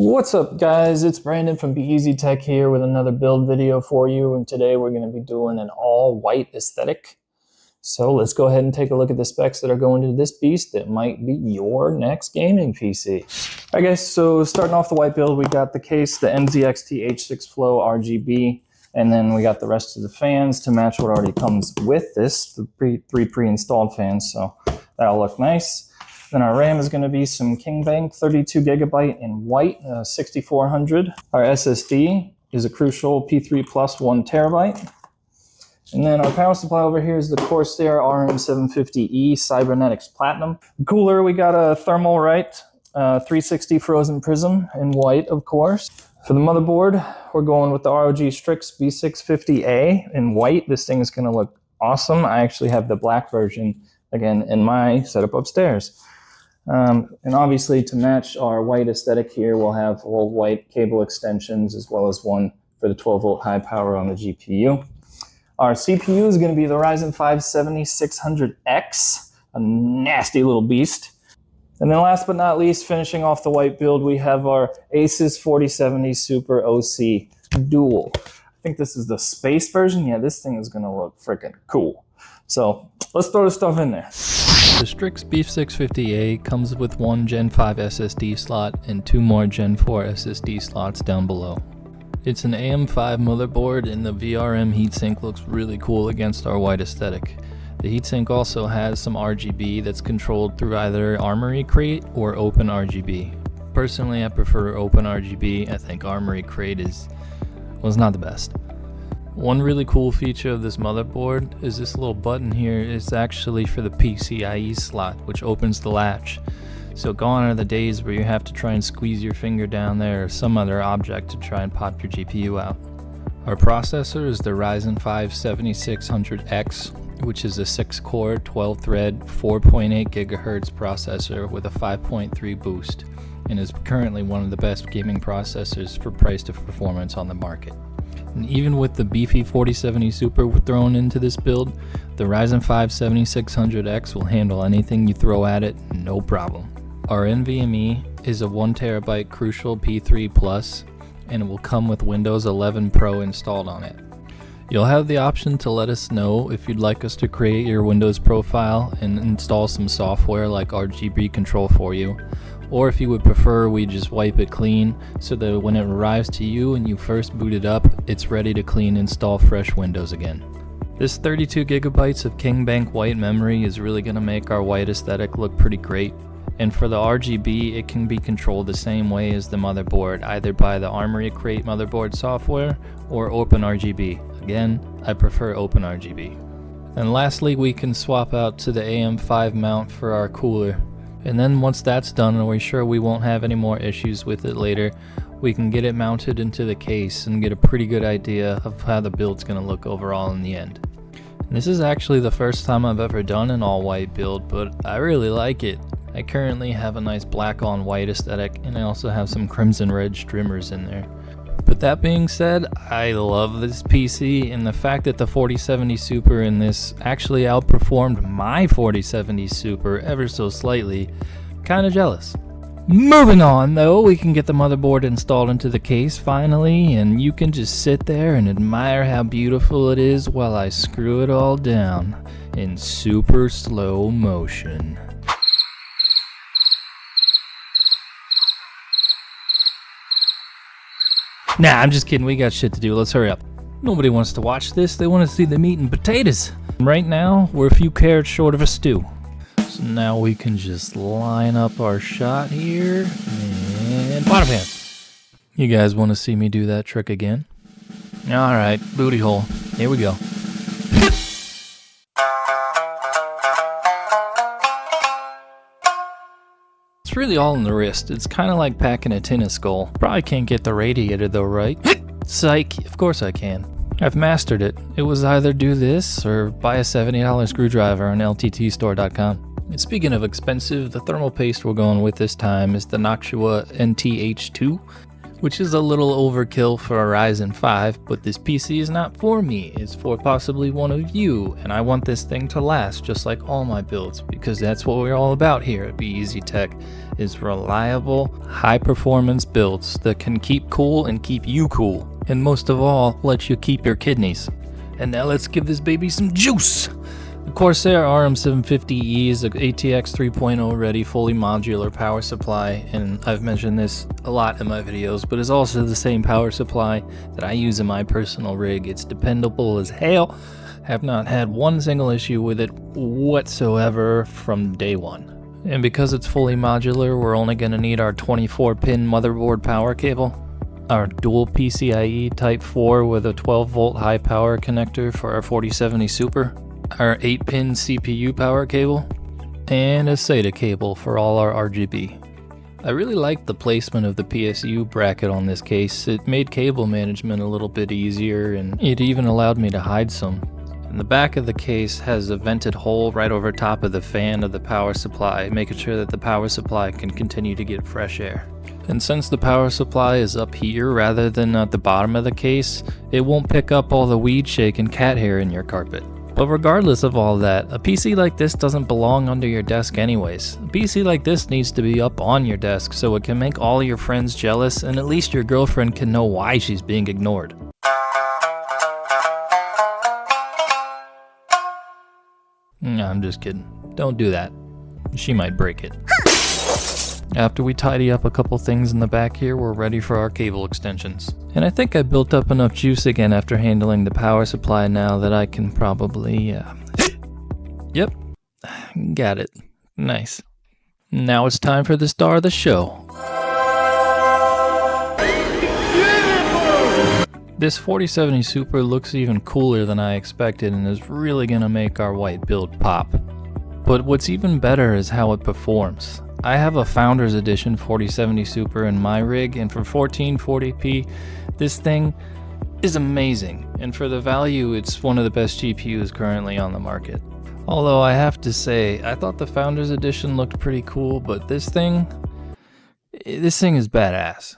What's up guys, it's Brandon from Be Easy Tech here with another build video for you, and today we're going to be doing an all white aesthetic. So let's go ahead and take a look at the specs that are going into this beast that might be your next gaming PC. Alright guys, so starting off the white build, we got the case, the NZXT H6 Flow RGB, and then we got the rest of the fans to match what already comes with this, the three pre-installed fans, so that'll look nice. Then our RAM is going to be some Kingbank 32 gigabyte in white, 6400. Our SSD is a Crucial P3 Plus 1 terabyte. And then our power supply over here is the Corsair RM750E Cybernetics Platinum. Cooler, we got a Thermalright 360 Frozen Prism in white, of course. For the motherboard, we're going with the ROG Strix B650A in white. This thing is going to look awesome. I actually have the black version, again, in my setup upstairs. And obviously to match our white aesthetic here, we'll have all white cable extensions as well as one for the 12 volt high power on the GPU. Our CPU is going to be the Ryzen 5 7600X, a nasty little beast. And then last but not least, finishing off the white build, we have our ASUS 4070 Super OC Dual. I think this is the space version. Yeah, this thing is going to look freaking cool. So let's throw the stuff in there. The Strix B650A comes with one Gen 5 SSD slot and two more Gen 4 SSD slots down below. It's an AM5 motherboard, and the VRM heatsink looks really cool against our white aesthetic. The heatsink also has some RGB that's controlled through either Armory Crate or Open RGB. Personally, I prefer Open RGB. I think Armory Crate was not the best. One really cool feature of this motherboard is this little button here is actually for the PCIe slot, which opens the latch. So gone are the days where you have to try and squeeze your finger down there or some other object to try and pop your GPU out. Our processor is the Ryzen 5 7600X, which is a 6-core, 12-thread, 4.8 GHz processor with a 5.3 boost, and is currently one of the best gaming processors for price to performance on the market. And even with the beefy 4070 Super thrown into this build, the Ryzen 5 7600X will handle anything you throw at it, no problem. Our NVMe is a 1TB Crucial P3 Plus, and it will come with Windows 11 Pro installed on it. You'll have the option to let us know if you'd like us to create your Windows profile and install some software like ARGB control for you, or if you would prefer we just wipe it clean so that when it arrives to you and you first boot it up, it's ready to clean and install fresh Windows again. This 32 gigabytes of Kingbank white memory is really going to make our white aesthetic look pretty great. And for the RGB, it can be controlled the same way as the motherboard, either by the Armory Crate motherboard software or Open RGB. Again, I prefer Open RGB. And lastly, we can swap out to the AM5 mount for our cooler. And then once that's done and we're sure we won't have any more issues with it later, we can get it mounted into the case and get a pretty good idea of how the build's going to look overall in the end. And this is actually the first time I've ever done an all white build, but I really like it. I currently have a nice black on white aesthetic, and I also have some crimson red streamers in there. But that being said, I love this PC, and the fact that the 4070 Super in this actually outperformed my 4070 Super ever so slightly, kinda jealous. Moving on though, we can get the motherboard installed into the case finally, and you can just sit there and admire how beautiful it is while I screw it all down in super slow motion. Nah, I'm just kidding, we got shit to do, let's hurry up. Nobody wants to watch this, they want to see the meat and potatoes. Right now, we're a few carrots short of a stew. So now we can just line up our shot here, and bottom pan. You guys want to see me do that trick again? Alright, booty hole, here we go. It's really all in the wrist. It's kind of like packing a tennis goal. Probably can't get the radiator though, right? Psych, of course I can. I've mastered it. It was either do this or buy a $70 screwdriver on lttstore.com. And speaking of expensive, the thermal paste we're going with this time is the Noctua NTH2. which is a little overkill for a Ryzen 5, but this PC is not for me, it's for possibly one of you, and I want this thing to last just like all my builds, because that's what we're all about here at Be Easy Tech, is reliable, high-performance builds that can keep cool and keep you cool, and most of all, let you keep your kidneys. And now let's give this baby some juice! The Corsair RM750E is an ATX 3.0 ready, fully modular power supply, and I've mentioned this a lot in my videos, but it's also the same power supply that I use in my personal rig. It's dependable as hell. Have not had one single issue with it whatsoever from day one. And because it's fully modular, we're only going to need our 24-pin motherboard power cable, our dual PCIe Type 4 with a 12-volt high power connector for our 4070 Super, our 8-pin CPU power cable, and a SATA cable for all our RGB. I really liked the placement of the PSU bracket on this case. It made cable management a little bit easier, and it even allowed me to hide some. And the back of the case has a vented hole right over top of the fan of the power supply, making sure that the power supply can continue to get fresh air. And since the power supply is up here rather than at the bottom of the case, it won't pick up all the weed shake and cat hair in your carpet. But regardless of all that, a PC like this doesn't belong under your desk anyways. A PC like this needs to be up on your desk so it can make all your friends jealous, and at least your girlfriend can know why she's being ignored. No, I'm just kidding. Don't do that. She might break it. After we tidy up a couple things in the back here, we're ready for our cable extensions. And I think I built up enough juice again after handling the power supply now that I can probably, Yep, got it. Nice. Now it's time for the star of the show. This 4070 Super looks even cooler than I expected and is really gonna make our white build pop. But what's even better is how it performs. I have a Founders Edition 4070 Super in my rig, and for 1440p, this thing is amazing. And for the value, it's one of the best GPUs currently on the market. Although I have to say, I thought the Founders Edition looked pretty cool, but this thing is badass.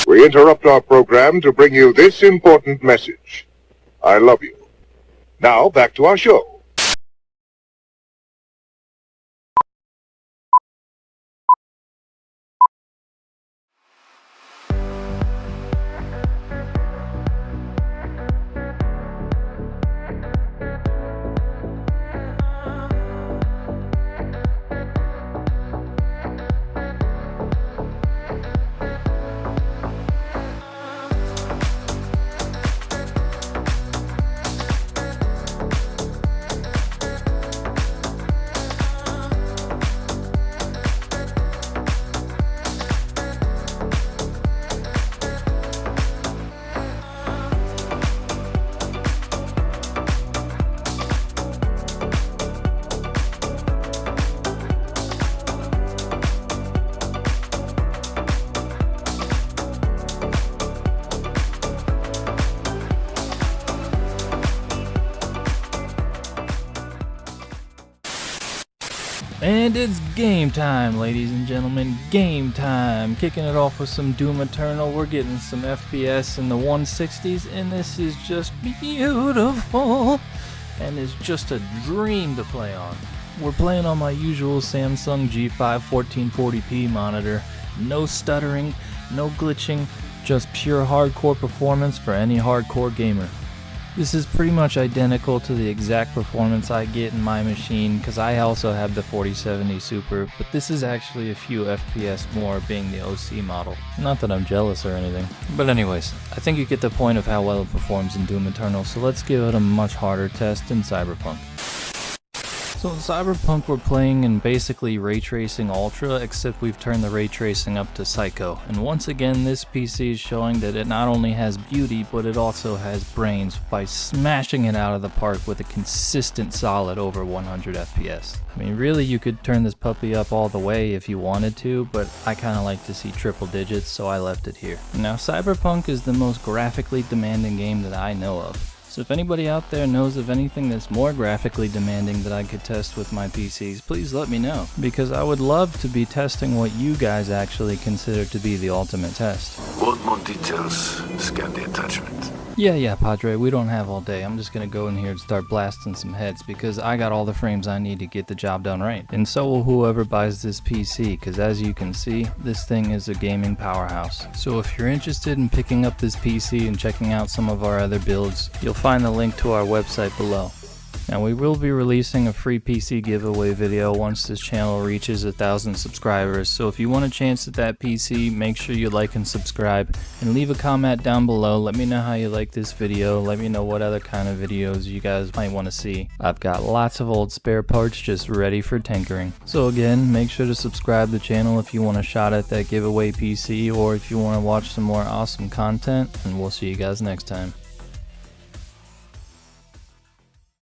We interrupt our program to bring you this important message. I love you. Now, back to our show. And it's game time, ladies and gentlemen, game time. Kicking it off with some Doom Eternal. We're getting some FPS in the 160s, and this is just beautiful. And it's just a dream to play on. We're playing on my usual Samsung G5 1440p monitor. No stuttering, no glitching, just pure hardcore performance for any hardcore gamer. This is pretty much identical to the exact performance I get in my machine, because I also have the 4070 Super, but this is actually a few FPS more, being the OC model. Not that I'm jealous or anything. But anyways, I think you get the point of how well it performs in Doom Eternal, so let's give it a much harder test in Cyberpunk. So in Cyberpunk we're playing in basically Ray Tracing Ultra, except we've turned the Ray Tracing up to Psycho. And once again this PC is showing that it not only has beauty, but it also has brains by smashing it out of the park with a consistent solid over 100 FPS. I mean, really you could turn this puppy up all the way if you wanted to, but I kinda like to see triple digits, so I left it here. Now Cyberpunk is the most graphically demanding game that I know of. So if anybody out there knows of anything that's more graphically demanding that I could test with my PCs, please let me know, because I would love to be testing what you guys actually consider to be the ultimate test. Want more details? Scan the attachment. Yeah, Padre, we don't have all day. I'm just gonna go in here and start blasting some heads because I got all the frames I need to get the job done right. And so will whoever buys this PC, because as you can see, this thing is a gaming powerhouse. So if you're interested in picking up this PC and checking out some of our other builds, you'll find the link to our website below. Now we will be releasing a free PC giveaway video once this channel reaches 1,000 subscribers, so if you want a chance at that PC, make sure you like and subscribe, and leave a comment down below. Let me know how you like this video, let me know what other kind of videos you guys might want to see. I've got lots of old spare parts just ready for tinkering. So again, make sure to subscribe to the channel if you want a shot at that giveaway PC, or if you want to watch some more awesome content, and we'll see you guys next time.